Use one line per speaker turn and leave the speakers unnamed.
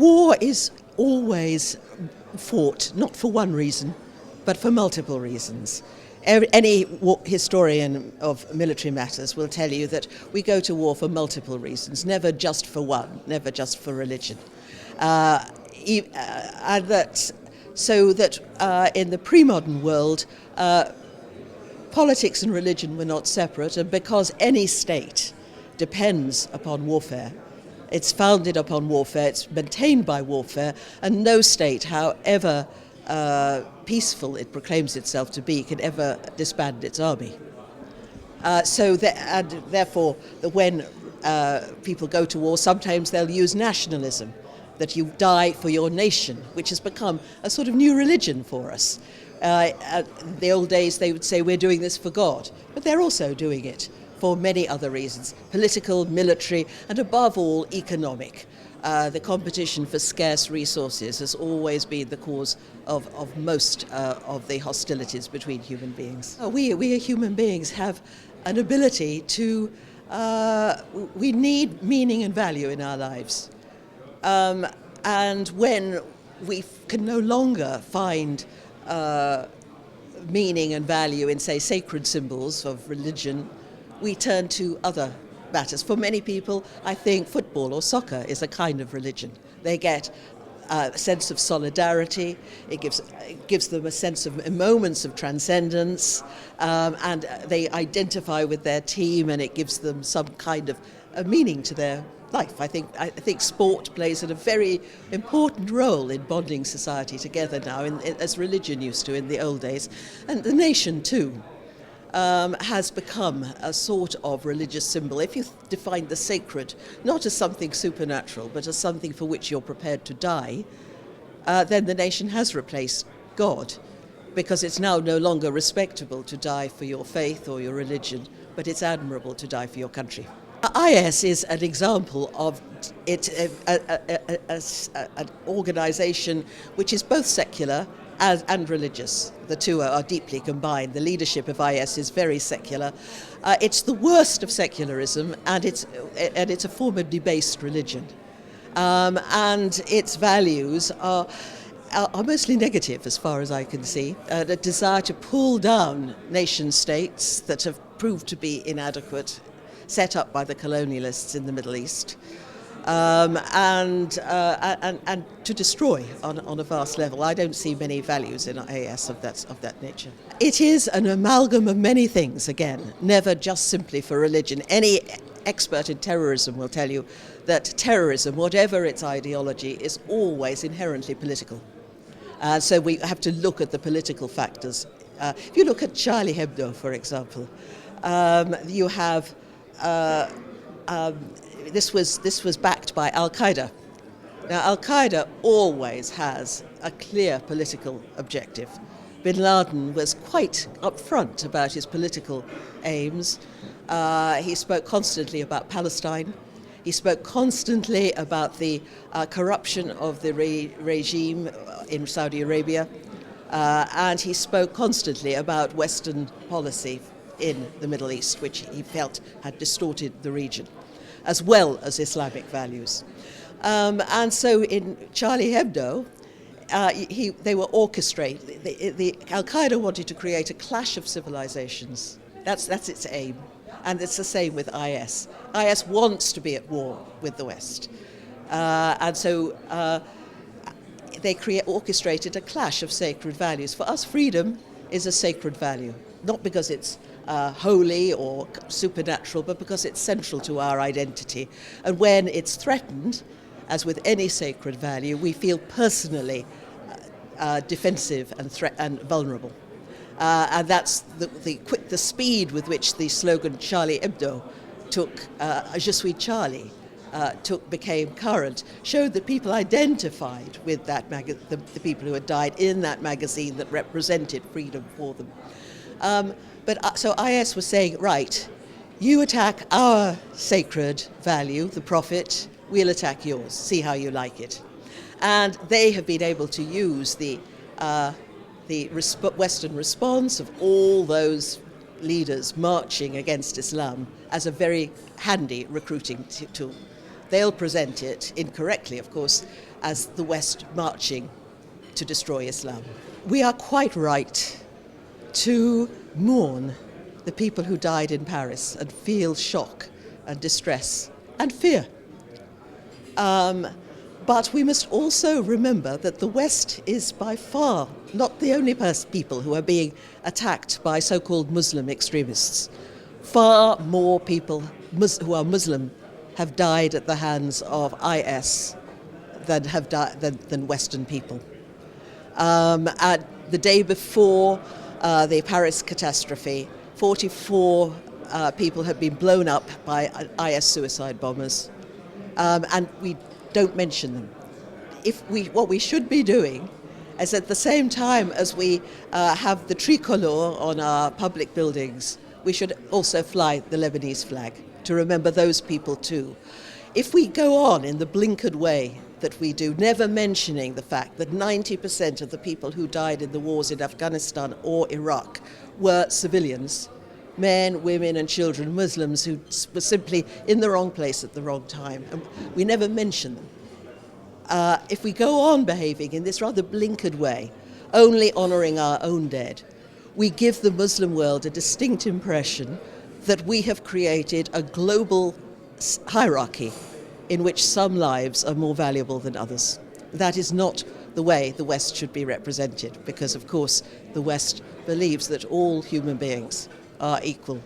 War is always fought, not for one reason, but for multiple reasons. Any historian of military matters will tell you that we go to war for multiple reasons, never just for one, never just for religion. And that, so that in the pre-modern world, politics and religion were not separate, and because any state depends upon warfare, it's founded upon warfare, it's maintained by warfare, and no state, however peaceful it proclaims itself to be, can ever disband its army. And therefore, when people go to war, sometimes they'll use nationalism, that you die for your nation, which has become a sort of new religion for us. In the old days, they would say, we're doing this for God, but they're also doing it for many other reasons, political, military, and above all, economic. The competition for scarce resources has always been the cause of most of the hostilities between human beings. We human beings have an ability to, we need meaning and value in our lives. And when we can no longer find meaning and value in, say, sacred symbols of religion, we turn to other matters. For many people, I think football or soccer is a kind of religion. They get a sense of solidarity, it gives them a sense of moments of transcendence, and they identify with their team, and it gives them some kind of a meaning to their life. I think sport plays a very important role in bonding society together now, as religion used to in the old days. And the nation too has become a sort of religious symbol. If you define the sacred not as something supernatural, but as something for which you're prepared to die, then the nation has replaced God, because it's now no longer respectable to die for your faith or your religion, but it's admirable to die for your country. IS is an example of it, an organization which is both secular and religious. The two are deeply combined. The leadership of IS is very secular. It's the worst of secularism, and it's a form of debased religion. And its values are mostly negative, as far as I can see. The desire to pull down nation states that have proved to be inadequate, set up by the colonialists in the Middle East, and to destroy on a vast level. I don't see many values in IS of that nature. It is an amalgam of many things, again, never just simply for religion. Any expert in terrorism will tell you that terrorism, whatever its ideology, is always inherently political. So we have to look at the political factors. If you look at Charlie Hebdo, for example, you have this was backed by Al-Qaeda. Now, Al-Qaeda always has a clear political objective. Bin Laden was quite upfront about his political aims. He spoke constantly about Palestine. He spoke constantly about the corruption of the regime in Saudi Arabia. And he spoke constantly about Western policy in the Middle East, which he felt had distorted the region, as well as Islamic values. And so in Charlie Hebdo, they were orchestrated. The Al-Qaeda wanted to create a clash of civilizations. That's its aim. And it's the same with IS. IS wants to be at war with the West. And so they orchestrated a clash of sacred values. For us, freedom is a sacred value, not because it's holy or supernatural, but because it's central to our identity. And when it's threatened, as with any sacred value, we feel personally defensive and vulnerable. And that's the speed with which the slogan Charlie Hebdo took, Je suis Charlie, became current, showed that people identified with that the people who had died in that magazine that represented freedom for them. So IS was saying, right, you attack our sacred value, the Prophet, we'll attack yours, see how you like it. And they have been able to use the Western response of all those leaders marching against Islam as a very handy recruiting tool. they'll present it, incorrectly of course, as the West marching to destroy Islam. We are quite right to mourn the people who died in Paris and feel shock and distress and fear. But we must also remember that the West is by far not the only people who are being attacked by so-called Muslim extremists. Far more people who are Muslim have died at the hands of IS than Western people. At the day before the Paris catastrophe, 44 people have been blown up by IS suicide bombers, and we don't mention them. What we should be doing is, at the same time as we have the tricolour on our public buildings, we should also fly the Lebanese flag to remember those people too. If we go on in the blinkered way that we do, never mentioning the fact that 90% of the people who died in the wars in Afghanistan or Iraq were civilians, men, women and children, Muslims who were simply in the wrong place at the wrong time, and we never mention them. If we go on behaving in this rather blinkered way, only honouring our own dead, we give the Muslim world a distinct impression that we have created a global hierarchy in which some lives are more valuable than others. That is not the way the West should be represented, because of course the West believes that all human beings are equal